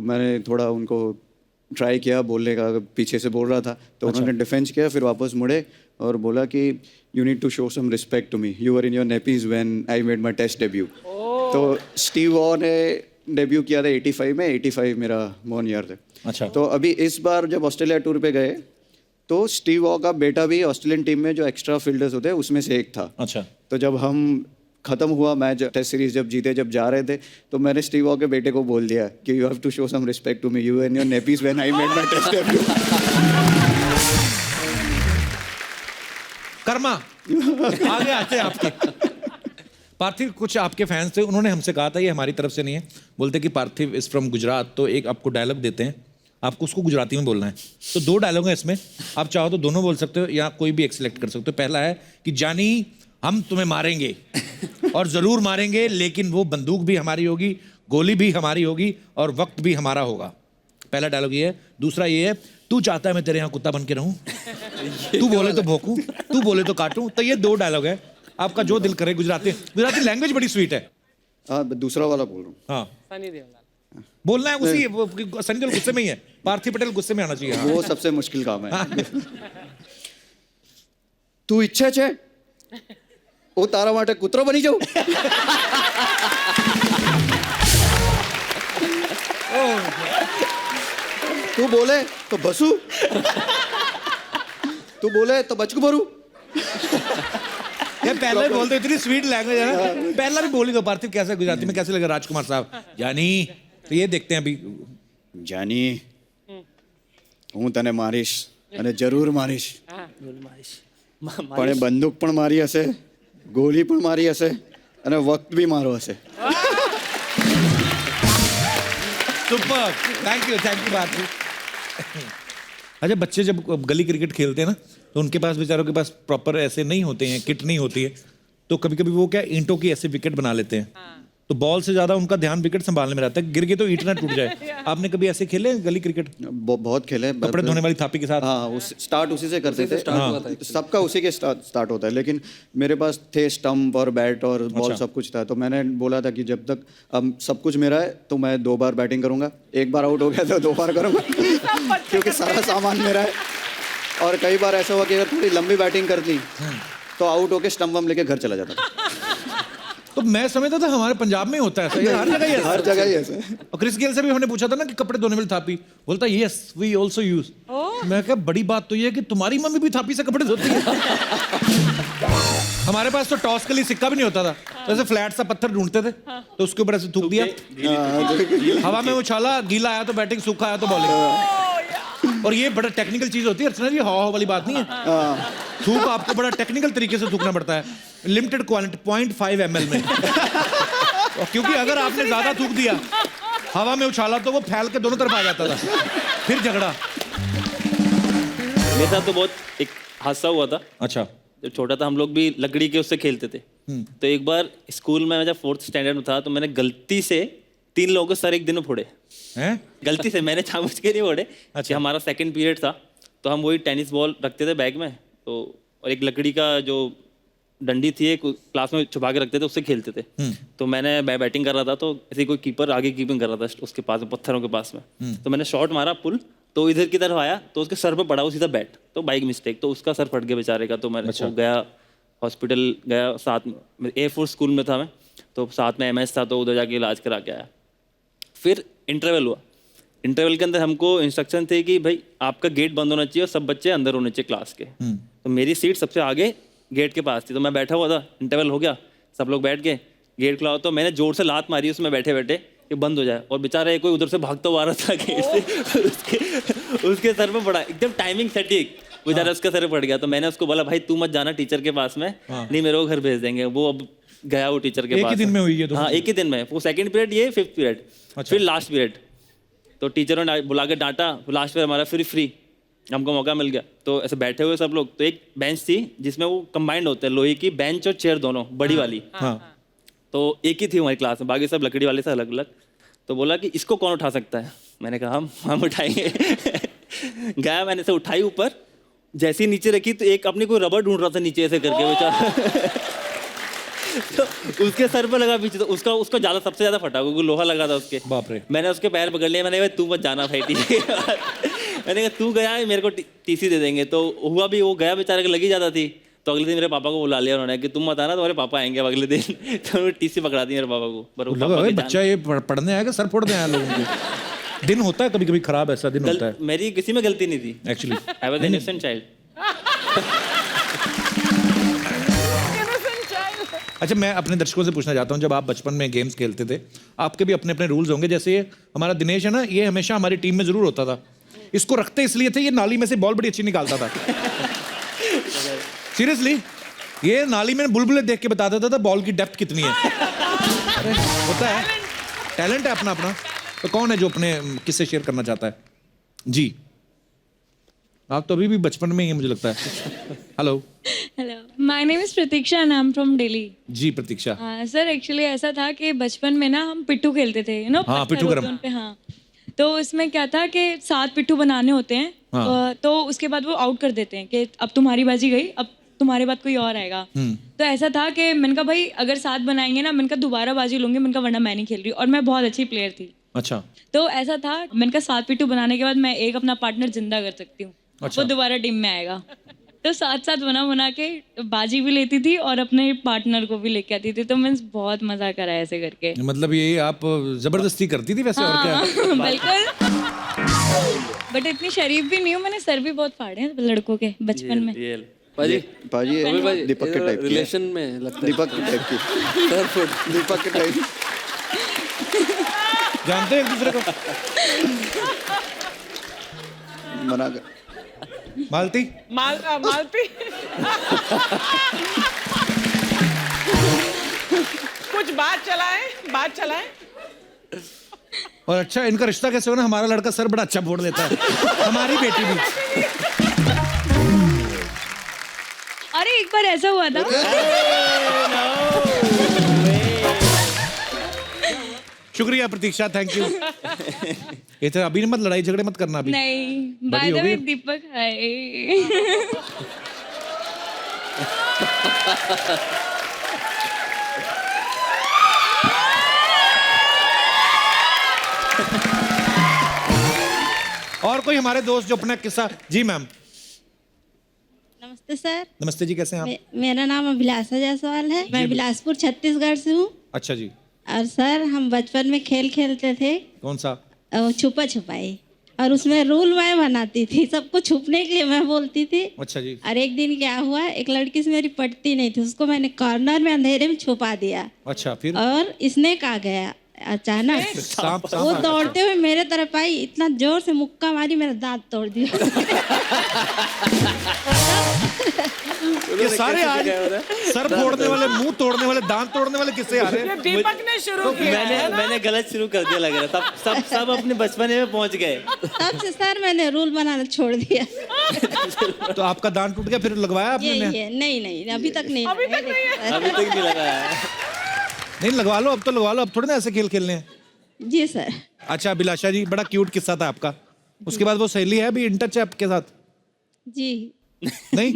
मैंने थोड़ा उनको ट्राई किया बोलने का, पीछे से बोल रहा था तो उन्होंने डिफेंस किया, फिर वापस मुड़े और बोला कि you need to show some respect to me, you are in your nappies when I made my test debut. तो स्टीव वॉ ने डेब्यू किया था 85 में, 85 मेरा बोर्न ईयर थे। अच्छा। तो अभी इस बार जब ऑस्ट्रेलिया टूर पे गए तो स्टीव वॉ का बेटा भी ऑस्ट्रेलियन टीम में जो एक्स्ट्रा फील्डर्स होते हैं उसमें से एक था। अच्छा। तो जब हम खत्म हुआ मैच, टेस्ट सीरीज जब जीते, जब जा रहे थे, तो मैंने स्टीव वॉ के बेटे को बोल दिया कि you have to show some respect to me, you and your nappies when I made my test debut. कर्मा आगे आते हैं आपके। पार्थिव, कुछ आपके फैंस थे, उन्होंने हमसे कहा था, ये हमारी तरफ से नहीं है, बोलते कि पार्थिव इज फ्रॉम गुजरात, तो एक आपको डायलॉग देते हैं, आपको उसको गुजराती में बोलना है। तो 2 डायलॉग हैं इसमें, आप चाहो तो दोनों बोल सकते हो या कोई भी एक सिलेक्ट कर सकते हो। पहला है कि जानी हम तुम्हें मारेंगे और ज़रूर मारेंगे, लेकिन वो बंदूक भी हमारी होगी, गोली भी हमारी होगी और वक्त भी हमारा होगा। पहला डायलॉग ये है। दूसरा ये है, तू चाहता है मैं तेरे यहाँ कुत्ता बन के रहूं, तू बोले तो भौंकूं, तू बोले तो काटूं। तो ये 2 डायलॉग है, आपका जो दिल करे। गुजराती लैंग्वेज बड़ी स्वीट है। हाँ, दूसरा वाला बोल रहा हूँ। हाँ, सनी देओल बोलना है उसी, सनी देओल गुस्से में ही है, पार्थिव पटेल गुस्से में आना चाहिए। हाँ। वो सबसे मुश्किल काम है। तू इच्छा छे ओ तारा माटे कुतरो बनी जाऊ। तू बोले तो बसू, तू बोले तो बचकू भरू। ये पहला भी बोलते, इतनी स्वीट लैंग्वेज है ना। पहला भी बोली दो पार्थिव, कैसे गुजराती में कैसे लगा राजकुमार साहब? यानी तो ये देखते हैं अभी। जानी હું તને મારીશ અને જરૂર મારીશ, પણ એ બંદૂક પણ મારી હશે, ગોળી પણ મારી હશે અને વખત બી મારો હશે। सुपर, थैंक यू पार्थिव। अच्छा, बच्चे जब गली क्रिकेट खेलते हैं ना, तो उनके पास बेचारों के पास प्रॉपर ऐसे नहीं होते हैं, किट नहीं होती है, तो कभी कभी वो क्या ईंटों की ऐसे विकेट बना लेते हैं। तो बॉल से ज्यादा उनका ध्यान विकेट संभालने में रहता है, गिर गए तो ईंट ना टूट जाए। आपने कभी ऐसे खेले गली क्रिकेट? बहुत खेले, कपड़े धोने वाली थापी के साथ। हाँ, स्टार्ट उसी से करते थे। सबका उसी के स्टार्ट होता है, लेकिन मेरे पास थे स्टंप और बैट और बॉल, सब कुछ था। तो मैंने बोला था कि जब तक अब सब कुछ मेरा है तो मैं 2 बार बैटिंग करूंगा, 1 बार आउट हो गया तो 2 बार करूंगा, क्योंकि सारा सामान मेरा है। और कई बार ऐसा हुआ कि अगर थोड़ी लंबी बैटिंग कर ली तो आउट होके स्टंप वम लेके घर चला जाता था। तो मैं समझता था हमारे पंजाब में होता है ऐसा, ये हर जगह ही ऐसा। हर जगह ही ऐसा है। और क्रिस गेल से भी हमने पूछा था ना कि कपड़े धोने वाली थापी, बोलता यस वी आल्सो यूज। मैं कहा बड़ी बात तो ये है कि तुम्हारी मम्मी भी थापी से कपड़े धोती है। हमारे पास तो टॉस के लिए सिक्का भी नहीं होता था, तो ऐसे फ्लैट सा पत्थर ढूंढते थे, तो उसके ऊपर ऐसे थूक दिया, हवा में उछाला, गीला आया तो बैटिंग, सूखा आया तो बॉलिंग। और ये बड़ा टेक्निकल चीज होती है अर्चना जी, हाव वाली बात नहीं है। थूक आपको बड़ा टेक्निकल तरीके से थूकना पड़ता है, लिमिटेड क्वांटिटी 0.5 ml में। क्योंकि अगर आपने ज्यादा थूक दिया, हवा में उछाला, तो वो फैल के दोनों तरफ आ जाता था, फिर झगड़ा। मेरे साथ तो बहुत एक हादसा हुआ था। अच्छा। जब छोटा था हम लोग भी लकड़ी के उससे खेलते थे। तो एक बार स्कूल में जब 4th स्टैंडर्ड में था, तो मैंने गलती से 3 लोगों को सर एक दिन में फोड़े। हैं? गलती से, मैंने जानबूझ के नहीं फोड़े। अच्छा। हमारा 2nd पीरियड था, तो हम वही टेनिस बॉल रखते थे बैग में, तो और एक लकड़ी का जो डंडी थी, एक क्लास में छुपा के रखते थे, उससे खेलते थे। तो मैं बैटिंग कर रहा था, तो ऐसे कोई कीपर आगे कीपिंग कर रहा था उसके पास में, पत्थरों के पास में। तो मैंने शॉट मारा पुल, तो इधर की तरफ आया, तो उसके सर पे पड़ा वो सीधा बैट, तो बाइक मिस्टेक, तो उसका सर फट गया बेचारे का। तो मैंने वो गया हॉस्पिटल गया, साथ में एयरफोर्स स्कूल में था मैं, तो साथ में MS था, तो उधर जाके इलाज करा के आया। फिर इंटरवल हुआ, इंटरवल के अंदर हमको इंस्ट्रक्शन थे कि भाई आपका गेट बंद होना चाहिए और सब बच्चे अंदर होने चाहिए क्लास के। तो मेरी सीट सबसे आगे गेट के पास थी, तो मैं बैठा हुआ था, इंटरवल हो गया, सब लोग बैठ गए, गेट खुला, तो मैंने जोर से लात मारी उसमें बैठे बैठे कि बंद हो जाए, और बेचारा कोई उधर से भागता हुआ आ रहा था गेट से, उसके सर पे पड़ा, एकदम टाइमिंग सटीक, बेचारा उसके सर पे पड़ गया। तो मैंने उसको बोला भाई तू मत जाना टीचर के पास में, नहीं मेरे को घर भेज देंगे। वो अब गया वो टीचर के पास। एक ही दिन में हुई है? हाँ, एक ही दिन में, वो 2nd पीरियड, ये 5th पीरियड, फिर लास्ट पीरियड। तो टीचरों ने बुला के डांटा, लास्ट पीरियड हमारा फिर फ्री, हमको मौका मिल गया तो ऐसे बैठे हुए सब लोग, तो एक बेंच थी जिसमें वो कंबाइंड होते हैं, लोहे की बेंच और चेयर दोनों बड़ी वाली। हाँ तो एक ही थी हमारी क्लास में, बाकी सब लकड़ी वाले से अलग अलग। तो बोला कि इसको कौन उठा सकता है, मैंने कहा हम उठाएंगे। गया, मैंने से उठाई ऊपर, जैसे ही नीचे रखी तो एक अपनी कोई रबर ढूंढ रहा था नीचे ऐसे करके बेचारा। तो उसके सर पर लगा पीछे, तो उसका ज्यादा सबसे ज्यादा फटा क्योंकि लोहा लगा था उसके। बाप रे। मैंने उसके पैर पकड़ लिए, मैंने कहा तू मत जाना भाई, ठीक है। मैंने कहा तू गया मेरे को टीसी दे देंगे। तो हुआ भी, वो गया बेचारे को लगी जाता थी। तो अगले दिन मेरे पापा को बुला लिया उन्होंने कि तुम मत आना, तुम्हारे पापा आएंगे अब अगले दिन। तो उन्होंने टीसी पकड़ा दी मेरे पापा को। पर वो लगा पापा भाई के बच्चा ये पढ़ने आएगा, सर फोड़ने आया लोगों के। दिन होता है कभी कभी खराब, ऐसा दिन होता है मेरी किसी में गलती नहीं थी actually. I was an innocent child. अच्छा, मैं अपने दर्शकों से पूछना चाहता हूँ, जब आप बचपन में गेम्स खेलते थे आपके भी अपने अपने रूल्स होंगे। जैसे ये हमारा दिनेश है ना, ये हमेशा हमारी टीम में जरूर होता था। इसको रखते इसलिए थे, ये नाली में से बॉल बड़ी अच्छी निकालता था। सीरियसली, ये नाली में बुलबुले देख के बता देता था बॉल की डेप्थ कितनी है। अरे होता है, टैलेंट है अपना अपना। तो कौन है जो अपने किससे शेयर करना चाहता है? जी, आप तो अभी भी बचपन में ही है मुझे लगता है। Hello. Hello, my name is Pratiksha and I am from Delhi. जी प्रतीक्षा। सर एक्चुअली ऐसा था कि बचपन में ना हम पिट्ठू खेलते थे, यू नो। हाँ, पिट्ठू गरम। पे, हाँ। तो उसमें क्या था कि 7 पिट्ठू बनाने होते हैं। हाँ। तो उसके बाद वो आउट कर देते हैं कि अब तुम्हारी बाजी गई, अब तुम्हारे बाद कोई और आएगा। तो ऐसा था कि मैंने कहा भाई अगर 7 बनाएंगे ना, मैंने कहा दोबारा बाजी लूंगी, मैंने कहा वरना मैं नहीं खेल रही। और मैं बहुत अच्छी प्लेयर थी। अच्छा। तो ऐसा था, मैंने कहा 7 पिट्ठू बनाने के बाद मैं एक अपना पार्टनर जिंदा कर सकती हूँ। अच्छा। वो दोबारा टीम में आएगा। तो 7-7 बना के बाजी भी लेती थी और अपने पार्टनर को भी लेके आती थी। तो मैं बहुत मजा करा ऐसे करके। मतलब ये आप जबरदस्ती करती थी वैसे? और क्या? बिल्कुल। बट इतनी शरीफ भी नहीं हूँ, मैंने सर भी बहुत फाड़े हैं लड़कों के बचपन में। पाजी पाजी दीपक के टाइप की है। रिलेशन में लगता है। दीपक के टाइप की। सर फुट दीपक के टाइप। जानते हैं एक दूसरे को? मना कर। मालती। मालती। कुछ बात चलाएं। और अच्छा, इनका रिश्ता कैसे हो ना, हमारा लड़का सर बड़ा अच्छा फोड़ देता है, हमारी बेटी भी। अरे एक बार ऐसा हुआ था। शुक्रिया प्रतीक्षा, थैंक यू। ये तो अभी मत लड़ाई झगड़े मत करना अभी। नहीं, बाय द वे दीपक हाय। और कोई हमारे दोस्त जो अपना किस्सा? जी मैम। नमस्ते सर। नमस्ते जी, कैसे हैं आप? मेरा नाम अभिलाषा जायसवाल है। मैं बिलासपुर छत्तीसगढ़ से हूँ। अच्छा जी। और सर हम बचपन में खेल खेलते थे, कौन सा? छुपा छुपाई। और उसमें रूल मैं बनाती थी, सबको छुपने के लिए मैं बोलती थी। अच्छा जी। और एक दिन क्या हुआ, एक लड़की से मेरी पटती नहीं थी, उसको मैंने कॉर्नर में अंधेरे में छुपा दिया। अच्छा, फिर? और स्नेक आ गया अचानक। सांप वो दौड़ते हुए मेरे तरफ आई, इतना जोर से मुक्का मारी, मेरा दांत तोड़ दिया। ये सारे आज सर फोड़ने वाले, मुंह तोड़ने वाले, दांत तोड़ने वाले किससे आ रहे हैं? दीपक ने शुरू किया। मैंने गलत शुरू कर दिया लग रहा है। सब अपने बचपने में पहुंच गए। तब से सर मैंने रूल बनाना छोड़ दिया। तो आपका दांत टूट गया, फिर लगवाया आपने? ये नहीं, अभी तक नहीं। अभी तक नहीं लगाया। नहीं, लगवा लो, अब तो लगवा लो, अब थोड़े ना ऐसे खेल खेलने हैं। जी सर। अच्छा अभिलाषा जी, बड़ा क्यूट किस्सा था आपका। उसके बाद वो सहेली है अभी इन टच है आपके साथ? जी नहीं,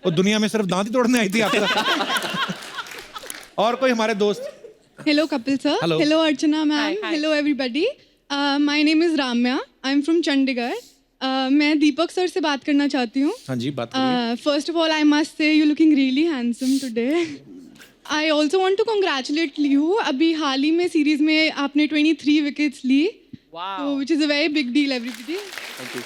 वो दुनिया में सिर्फ दांत ही तोड़ने आई थी आपका। और कोई हमारे दोस्त? Hello, Kapil sir. Hello. Hello, Archana ma'am. Hi. Hello, everybody. My name is Ramya. I'm from Chandigarh. मैं दीपक सर से बात करना चाहती हूँ. हाँ जी, बात करिए। First of all, I must say you're looking really handsome today. I also want to congratulate you. अभी हाल ही में सीरीज में आपने 23 विकेट्स ली. Wow. So, which is a very big deal, everybody. Thank you.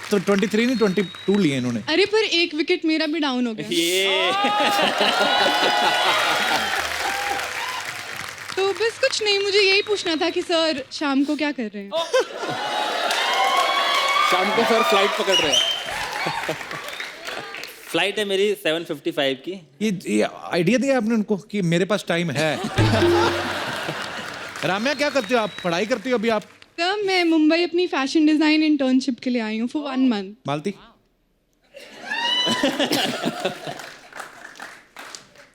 तो 23 नहीं 22 लिए इन्होंने। अरे पर एक विकेट मेरा भी डाउन हो गया. ये तो बस कुछ नहीं, मुझे यही पूछना था कि सर शाम को क्या कर रहे हैं? शाम को सर फ्लाइट पकड़ रहे हैं। फ्लाइट है मेरी 7:55 की। ये आइडिया दिया आपने उनको कि मेरे पास टाइम है। राम्या क्या करते हो आप? पढ़ाई करती हो अभी आप? सर मैं मुंबई अपनी फैशन डिज़ाइन इंटर्नशिप के लिए आई हूँ फॉर 1 month। मालती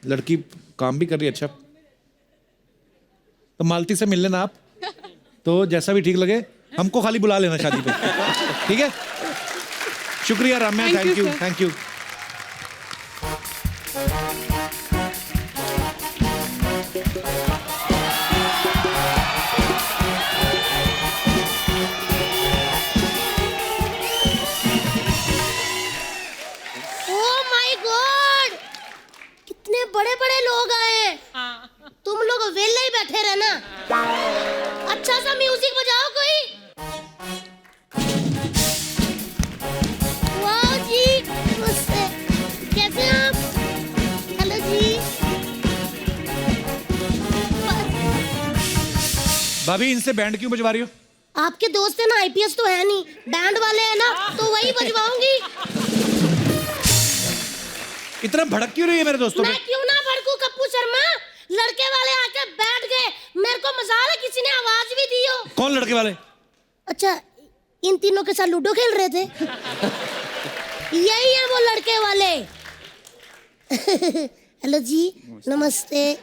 लड़की काम भी कर रही है अच्छा, तो मालती से मिल लेना आप, तो जैसा भी ठीक लगे हमको खाली बुला लेना शादी पे, ठीक है? शुक्रिया Ramya, Thank you, thank you sir. Thank you. Oh my God, कितने बड़े बड़े लोग आए हैं। तुम लोग वेले ही बैठे रहना। अच्छा सा म्यूजिक बजाओ कोई। वाह जी, नमस्ते, कैसे हैं आप? हेलो जी। भाभी इनसे बैंड क्यों बजवा रही हो? आपके दोस्त है ना, आईपीएस तो है नहीं, बैंड वाले हैं ना, तो वही बजवाऊंगी। इतना भड़क क्यों रही है मेरे दोस्तों पे? मैं क्यों ना भड़कू कप्पू शर्मा, लड़के वाले आके बैठ गए, मेरे को मजाल है किसी ने आवाज भी दी हो। कौन लड़के वाले? अच्छा, इन तीनों के साथ लूडो खेल रहे थे। यही है वो लड़के वाले। हेलो जी, नमस्ते।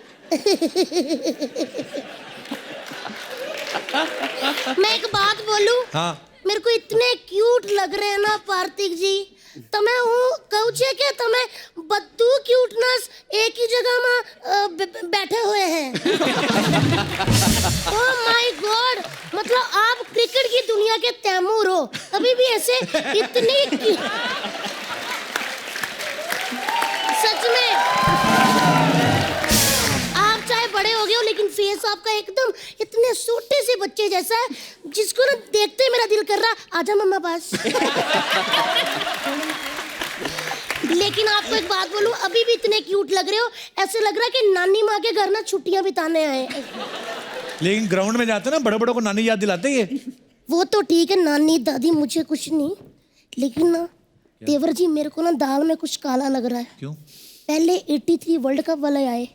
मैं एक बात बोलूं? हाँ। मेरे को इतने क्यूट लग रहे हैं ना पार्थिक जी, તમે હું કહું છે કે તમે બધું ક્યુટનેસ એક ही जगह में बैठे हुए हैं। ओह माय गॉड, मतलब आप क्रिकेट की दुनिया के तैमूर हो, अभी भी ऐसे इतनी सच में आप चाहे बड़े हो गए हो, लेकिन फेस आपका एकदम इतने छोटे से बच्चे जैसा है, जिसको ना देखते ही मेरा दिल कर रहा आजा मम्मा पास। लेकिन आपको एक बात बोलूं, अभी भी इतने क्यूट लग रहे हो, ऐसे लग रहा है कि नानी माँ के घर ना छुट्टियां बिताने आए हैं। लेकिन ग्राउंड में जाते ना बड़े बड़ों को नानी याद दिलाते ये। वो तो ठीक है, नानी दादी मुझे कुछ नहीं, लेकिन ना तेवर जी मेरे को ना दाल में कुछ काला लग रहा है। क्यों? पहले 83 वर्ल्ड कप वाले आए,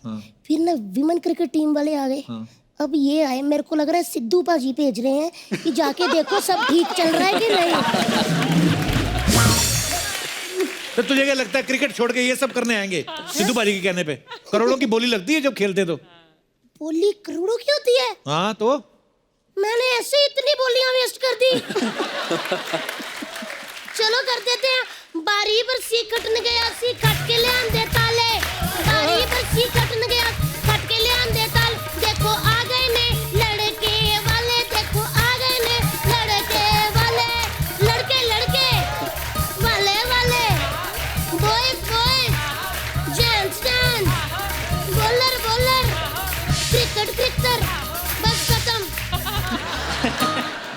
फिर ना विमेन क्रिकेट टीम वाले आ गए, अब ये आए। मेरे को लग रहा है सिद्धू पाजी भेज रहे हैं कि जाके देखो सब ठीक चल रहा है कि नहीं। तो तुझे क्या लगता है क्रिकेट छोड़ के ये सब करने आएंगे सिद्धू पाजी के कहने पे? करोड़ों की बोली लगती है जब खेलते तो। बोली करोड़ों की होती है? हाँ तो मैंने ऐसे ही इतनी बोलियां वेस्ट कर दी। चलो कर देते हैं। बारी पर सी खटन गया, सी खट के ले आंदे ताले। बारी पर सी खटन गया, खट के ले आंदे ताल। देखो आ गए ने लड़के वाले, देखो आ गए ने लड़के वाले, लड़के लड़के वाले वाले, boys boys, gents gents, bowler bowler, cricket cricketer, बस खत्म।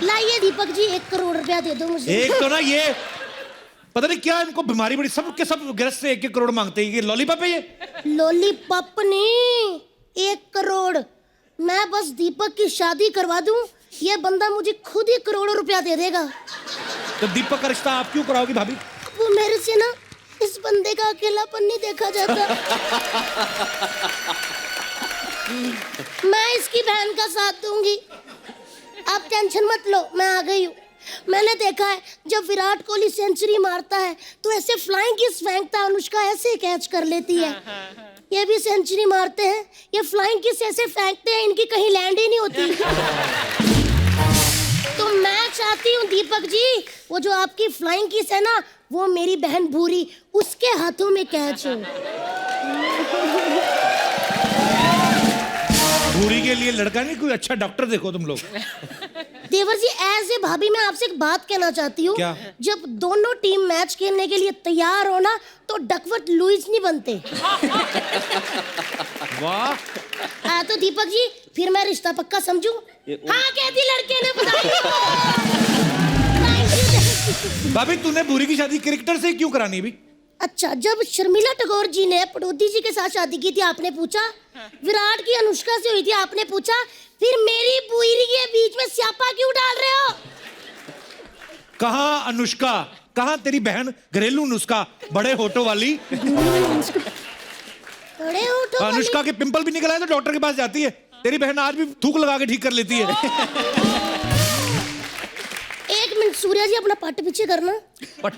लाइए दीपक जी 1 करोड़ रुपया दे दो मुझे। एक तो ना ये पता नहीं क्या इनको बीमारी बड़ी, सब के सब ग्रस्त से 1-1 करोड़ मांगते हैं। ये लॉलीपॉप है ये? लॉलीपॉप नहीं, 1 करोड़। मैं बस दीपक की शादी करवा दूं, ये बंदा मुझे खुद ही करोड़ों रुपया दे देगा। तो दीपक का रिश्ता आप क्यों कराओगी भाभी? वो मेरे से ना इस बंदे का अकेलापन नहीं देखा जाता। मैं इसकी बहन का साथ दूंगी, आप टेंशन मत लो, मैं आ गई हूँ। मैंने देखा है जब विराट कोहली सेंचुरी मारता है तो ऐसे फ्लाइंग किस फेंकता है, अनुष्का ऐसे कैच कर लेती है। ये भी सेंचुरी मारते हैं, ये फ्लाइंग किस ऐसे फेंकते हैं, इनकी कहीं लैंड ही नहीं होती। तो मैं चाहती हूँ दीपक जी, वो जो आपकी फ्लाइंग किस है ना, वो मेरी बहन भूरी, उसके हाथों में कैच हो। भूरी के लिए लड़का नहीं, कोई अच्छा डॉक्टर देखो तुम लोग। देवर जी एज ए भाभी मैं आपसे एक बात कहना चाहती हूँ। क्या? जब दोनों टीम मैच खेलने के लिए तैयार हो ना, तो डकवर्थ लुईस नहीं बनते। वाह। तो दीपक जी फिर मैं रिश्ता पक्का समझूं? हाँ कहती लड़के ने, बधाई। भाभी तूने भूरी की शादी क्रिकेटर से क्यों करानी भी? अच्छा, जब शर्मिला टैगोर जी ने पड़ोदी जी के साथ शादी की थी, आपने पूछा। विराट की अनुष्का से हुई थी, आपने पूछा। फिर मेरी पूरी के बीच में स्यापा क्यों डाल रहे हो? कहाँ अनुष्का, कहाँ तेरी बहन घरेलू नुस्खा, बड़े होठों वाली। बड़े होठों वाली? अनुष्का के पिंपल भी निकल आए तो डॉक्टर के पास जाती है। तेरी बहन आज भी थूक लगा के ठीक कर लेती है। एक मिनट सूर्या जी अपना पट पीछे करना। पट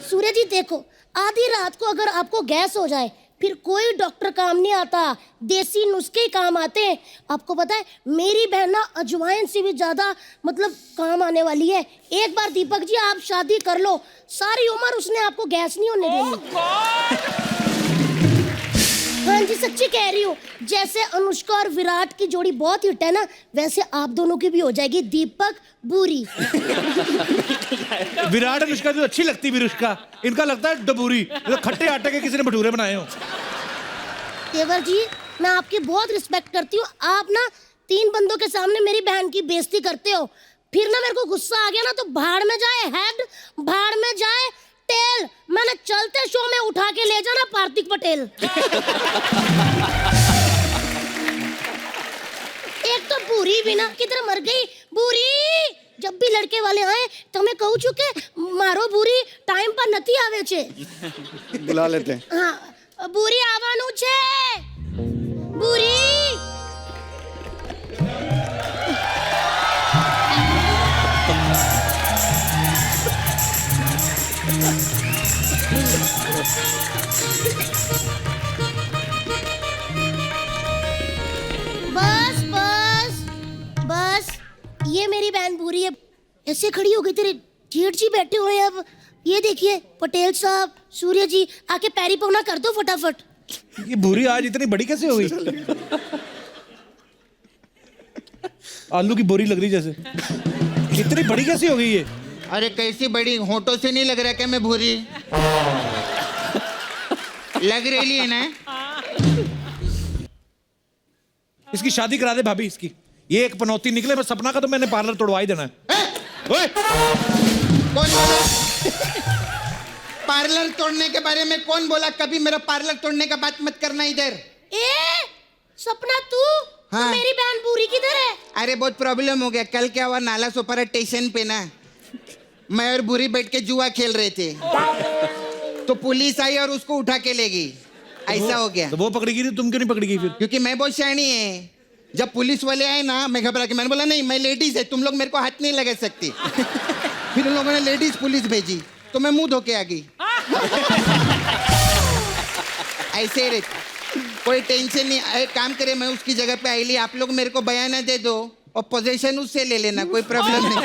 सूर्या जी देखो, आधी रात को अगर आपको गैस हो जाए फिर कोई डॉक्टर काम नहीं आता, देसी नुस्खे ही काम आते हैं। आपको पता है मेरी बहन ना अजवाइन से भी ज्यादा मतलब काम आने वाली है। एक बार दीपक जी आप शादी कर लो, सारी उम्र उसने आपको गैस नहीं होने देनी। हाँ जी सच्ची कह रही हूँ, जैसे अनुष्का और विराट की जोड़ी बहुत हिट है ना, वैसे आप दोनों की भी हो जाएगी, दीपक बूरी। विराट अनुष्का तो अच्छी लगती विरुष्का, इनका लगता है डबूरी, तो खट्टे आटे के किसी ने भटूरे बनाए हो। केवल जी मैं आपकी बहुत रिस्पेक्ट करती हूँ, आप ना 3 बंदों के सामने मेरी बहन की बेइज्जती करते हो, फिर ना मेरे को गुस्सा आ गया ना तो भाड़ में जाए हेड, भाड़ में जाए टेल, मैंने चलते शो में उठा के ले जाना पार्थिक पटेल। एक तो बूरी भी ना किधर मर गई बूरी, जब भी लड़के वाले आए तो मैं कहूँ चुके मारो बूरी, टाइम पर नती आवे छे। बुला लेते हैं। हाँ बूरी आवानू छे बूरी। बस बस बस, ये मेरी बहन बूरी है, ऐसे खड़ी हो गई, तेरे जेठ जी बैठे हुए हैं। अब ये देखिए पटेल साहब, सूर्य जी, आके पैरी पौना कर दो फटाफट। ये बूरी आज इतनी बड़ी कैसे हो गई? आलू की बोरी लग रही जैसे, इतनी बड़ी कैसे हो गई ये? अरे कैसी बड़ी, होठों से नहीं लग रहा क्या मैं भूरी? लग रही है ना। इसकी शादी करा दे भाभी इसकी, ये एक पनौती निकले, बस सपना का तो मैंने पार्लर तोड़वा ही देना है। ओए! कौन बोला? पार्लर तोड़ने के बारे में कौन बोला? कभी मेरा पार्लर तोड़ने का बात मत करना इधर। ए सपना तू, हाँ। मेरी बहन बूरी किधर है? अरे बहुत प्रॉब्लम हो गया, कल क्या हुआ, नाला सोपारा स्टेशन पे ना मैं और बुरी बैठ के जुआ खेल रहे थे, तो पुलिस आई और उसको उठा के ले गई। ऐसा हो गया। तो वो पकड़ी गई, तुम क्यों नहीं पकड़ी गई फिर? क्योंकि मैं बहुत शैनी है। जब पुलिस वाले आए ना मैं घबरा के, मैंने बोला नहीं मैं लेडीज है, तुम लोग मेरे को हाथ नहीं लगा सकती। फिर उन लोगों ने लेडीज पुलिस भेजी तो मैं मुंह धो के आ गई। ऐसे ही रहता, कोई टेंशन नहीं। एक काम करे, मैं उसकी जगह पे आई ली, आप लोग मेरे को बयाना दे दो और पोजीशन उससे ले लेना, कोई प्रॉब्लम नहीं।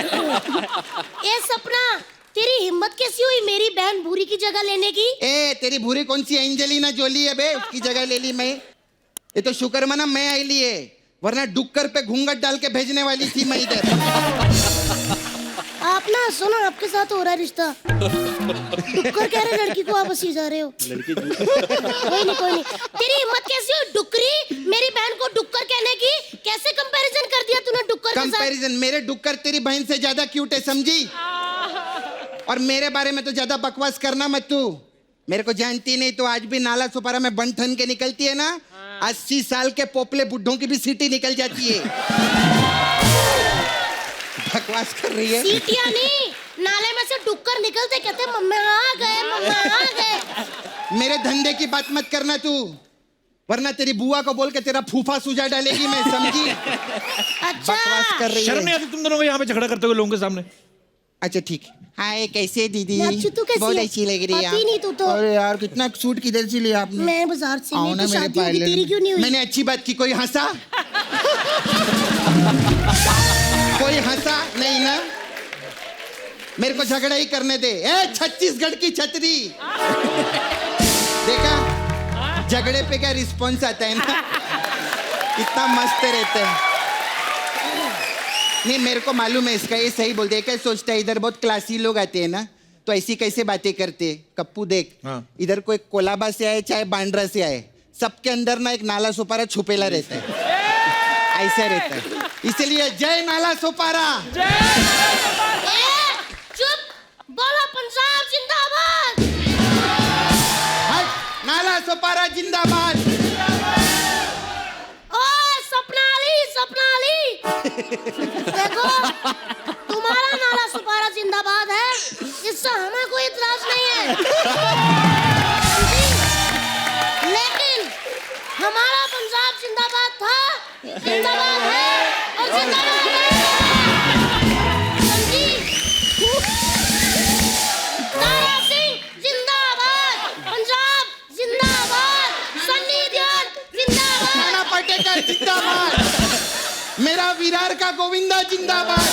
ए सपना, तेरी हिम्मत कैसी हुई मेरी बहन भूरी की जगह लेने की? ए तेरी भूरी कौन सी एंजेलिना जोली है बे, उसकी जगह ले ली मैं। ये तो शुक्र मना मैं आई ली है, वरना डुक्कर पे घूंघट डाल के भेजने वाली थी मैं इधर। आप ना सुनो, आपके साथ हो रहा है रिश्ता। डुक्कर कह रहे लड़की को आप हंसी जा रहे हो। कोई नहीं कोई नहीं। तेरी हिम्मत कैसी हुई डुक्करी मेरी बहन को डुक्कर कहने की? कैसे कंपैरिजन कर दिया तूने डुक्कर के साथ? कंपैरिजन, मेरे डुक्कर तेरी बहन से ज्यादा क्यूट है, समझी? और मेरे बारे में तो ज्यादा बकवास करना मत तू, मेरे को जानती नहीं तो आज भी नाला सुपारा में बन ठन के निकलती है ना, 80 साल के पोपले बुड्ढों की भी सीटी निकल जाती है। बकवास कर रही है। सीटियां नहीं, नाले में से डुक्कर निकलते कहते मम्मा आ गए, मम्मा आ गए। मेरे धंधे की बात मत करना तू, वरना तेरी बुआ को बोल के तेरा फूफा सुझा डालेगी मैं, समझी? अच्छा बकवास कर रही शर्म है। नहीं आती तुम दोनों को यहाँ पे झगड़ा करते हुए लोगों के सामने? अच्छा ठीक। हाय कैसे दीदी? अच्छी, तू कैसी बहुत है? अच्छी लग रही है आती नहीं तू तो। अरे यार कितना सूट किधर से लिया आपने? मैं बाजार से आओ ली, ना तो मेरे शादी होगी, पार्लर तेरी में। क्यों नहीं हुई? मैंने अच्छी बात की, कोई हंसा? कोई हंसा नहीं ना? मेरे को झगड़ा ही करने दे। ए छत्तीसगढ़ की छतरी, देखा झगड़े पे क्या रिस्पॉन्स आता है ना, कितना मस्त रहता है। नहीं मेरे को मालूम है इसका, ये सही बोलते हैं। क्या सोचता है इधर बहुत क्लासी लोग आते हैं ना, तो ऐसी कैसे बातें करते हैं। कप्पू देख, हाँ। इधर कोई कोलाबा से आए चाहे बांद्रा से आए, सबके अंदर ना एक नाला सोपारा छुपेला रहता है, ऐसा रहता है। इसलिए जय नाला सोपारा। चुप, बोलो पंजाब जिंदाबाद। हट, नाला सोपारा जिंदाबाद। ओ सपना अली देखो तुम्हारा नाला सुपारा जिंदाबाद है, इससे हमें कोई इतराज नहीं है, लेकिन हमारा पंजाब जिंदाबाद था, जिंदाबाद है और जिंदाबाद है, समझी? जिंदाबाद, मेरा विरार का गोविंदा जिंदाबाद।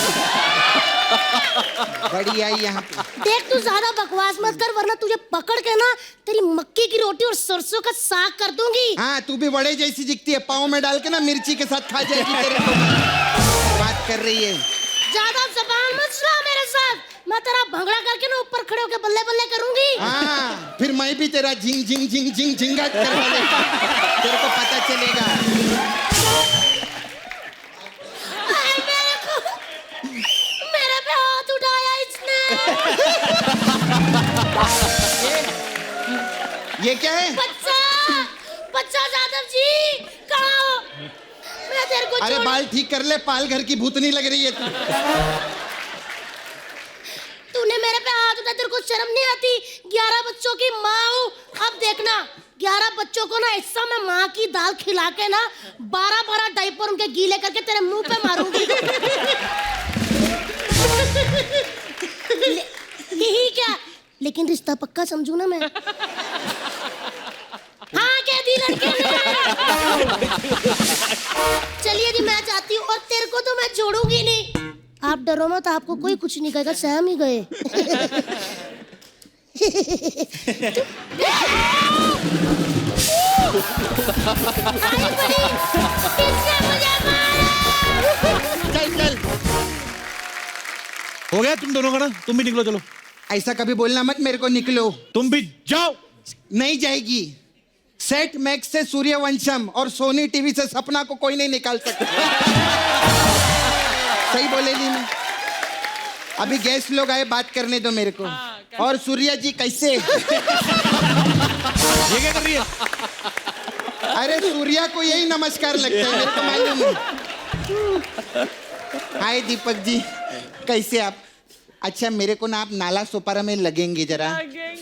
बड़ी आई यहाँ पे। देख तू ज्यादा बकवास मत कर वरना तुझे पकड़ के ना तेरी मक्की की रोटी और सरसों का साग कर दूंगी। हाँ तू भी वड़े जैसी दिखती है, पाँव में डाल के ना मिर्ची के साथ खा जाएगी तेरे को। बात कर रही है। ज्यादा जबान मत चला मेरे साथ, मैं तेरा भंगड़ा करके ना ऊपर खड़े होके बल्ले बल्ले करूंगी। हाँ फिर मैं भी तेरा झिंग झिंग झिंग झिंग झिंगा करवा देगा, तेरे को पता चलेगा। मेरे पे हाथ उठाया इसने। ये क्या है? बच्चा यादव जी कहाँ हो? मैं तेरे को अरे बाल ठीक कर ले, पाल घर की भूतनी लग रही है तू। तूने मेरे पे हाथ उठाया, तेरे को शर्म नहीं आती? 11 बच्चों की माँ हूँ। अब देखना 11 बच्चों को ना ऐसा मैं माँ की दाल खिला के ना 12 डायपर उनके गीले करके तेरे मुंह पे मारूंगी। यही क्या, लेकिन रिश्ता पक्का समझू ना मैं। हाँ कह दी लड़के ने। चलिए जी मैं जाती हूँ, और तेरे को तो मैं छोड़ूंगी नहीं। आप डरो मत, आपको कोई कुछ नहीं कहेगा, सहम ही गए। चल चल हो गया तुम दोनों का ना, तुम भी निकलो चलो। ऐसा कभी बोलना मत मेरे को, निकलो। तुम भी जाओ। नहीं जाएगी। सेट मैक्स से सूर्यवंशम और सोनी टीवी से सपना को कोई नहीं निकाल सकता। सही बोले नहीं मैं? अभी गेस्ट लोग आए, बात करने दो मेरे को। और सूर्या जी कैसे? ये क्या कर रही है? अरे सूर्या को यही नमस्कार लगता है, मेरे को मालूम है। हाय दीपक जी, कैसे आप? अच्छा मेरे को ना आप नाला सोपारा में लगेंगे जरा,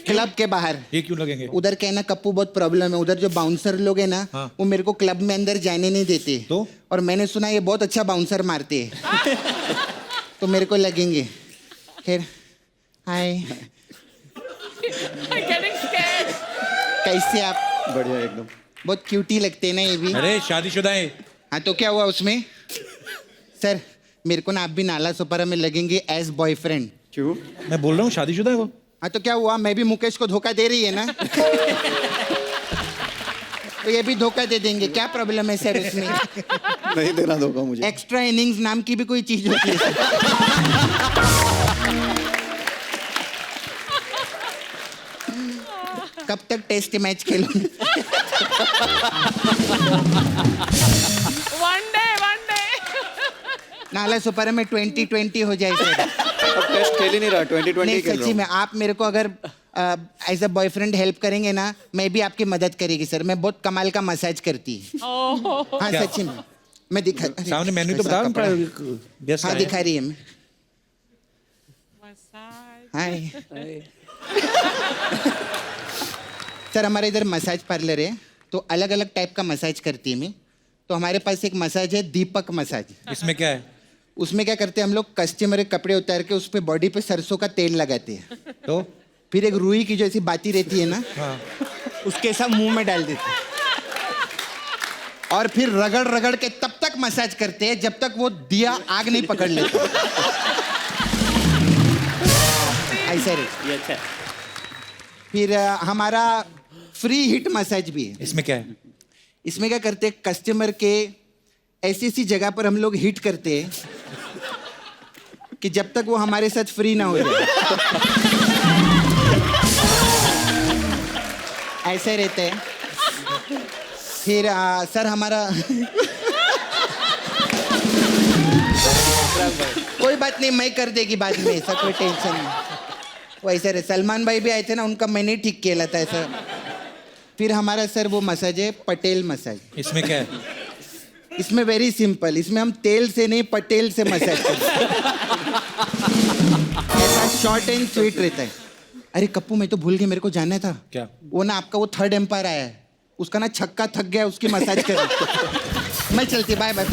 क्लब के बाहर। ये क्यों लगेंगे? उधर क्या है ना कप्पू, बहुत प्रॉब्लम है। उधर जो बाउंसर लोग हैं ना, हाँ। वो मेरे को क्लब में अंदर जाने नहीं देते। तो? और मैंने सुना ये बहुत अच्छा बाउंसर मारते हैं। तो मेरे को लगेंगे। फिर हाय कैसे आप? बढ़िया एकदम। बहुत क्यूटी लगते हैं ना ये भी। अरे शादीशुदा है। हाँ तो क्या हुआ उसमें? सर मेरे को ना आप भी नाला सोपारा में लगेंगे एज बॉयफ्रेंड। क्यों? मैं बोल रहा हूँ शादीशुदा है वो। हाँ तो क्या हुआ, मैं भी मुकेश को धोखा दे रही है ना। तो ये भी धोखा दे देंगे, क्या प्रॉब्लम है सर इसमें? नहीं देना धोखा मुझे। एक्स्ट्रा इनिंग्स नाम की भी कोई चीज होती है। कब तक टेस्ट मैच खेलूंगी? वन डे नाला सुपारा में 2020 हो जाए सर। अब टेस्ट खेल ही नहीं रहा, 2020 नहीं खेल रहा सच्ची में आप मेरे को अगर एज अ बॉयफ्रेंड हेल्प करेंगे ना, मैं भी आपकी मदद करेगी सर। मैं बहुत कमाल का मसाज करती है। हाँ क्या? सच्ची में मैं दिखा। सामने मेन्यू तो ऐसा बताओ कपड़ा। व्यस्त हाँ है। दिखा रही है मैं। हाय सर, हमारे इधर मसाज पार्लर है, तो अलग अलग टाइप का मसाज करती है मैं। तो हमारे पास एक मसाज है दीपक मसाज। इसमें क्या है? उसमें क्या करते हैं हम लोग, कस्टमर के कपड़े उतार के उस पे बॉडी पे सरसों का तेल लगाते हैं। तो फिर एक रुई की जो ऐसी बाती रहती है ना, उसके सब मुंह में डाल देते हैं। और फिर रगड़ रगड़ के तब तक मसाज करते हैं जब तक वो दिया आग नहीं पकड़ लेता। ऐसा रहता। ये अच्छा है। फिर हमारा फ्री हिट मसाज भी है। इसमें क्या है? इसमें क्या करते हैं, कस्टमर के ऐसी ऐसी जगह पर हम लोग हिट करते हैं कि जब तक वो हमारे साथ फ्री ना हो जाए। ऐसे रहते हैं। फिर सर हमारा कोई बात नहीं, मैं कर देगी बाद में, ऐसा कोई टेंशन नहीं। वो ऐसे रहे, सलमान भाई भी आए थे ना, उनका मैंने ठीक किया था ऐसा। फिर हमारा सर वो मसाज है पटेल मसाज। इसमें क्या है? इसमें वेरी सिंपल, इसमें हम तेल से नहीं पटेल से मसाज करते हैं। ऐसा शॉर्ट एंड स्वीट रहता है। अरे कप्पू मैं तो भूल गई, मेरे को जानना था। क्या? वो ना आपका वो थर्ड एम्पायर आया है, उसका ना छक्का थक गया, उसकी मसाज कर। मैं चलती, बाय बाय।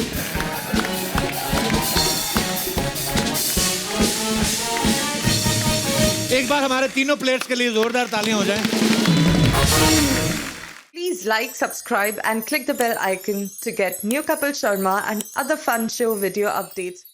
एक बार हमारे तीनों प्लेयर्स के लिए जोरदार तालियां हो जाएं। Please Please like, subscribe and click the bell icon to get new Kapil Sharma and other fun show video updates.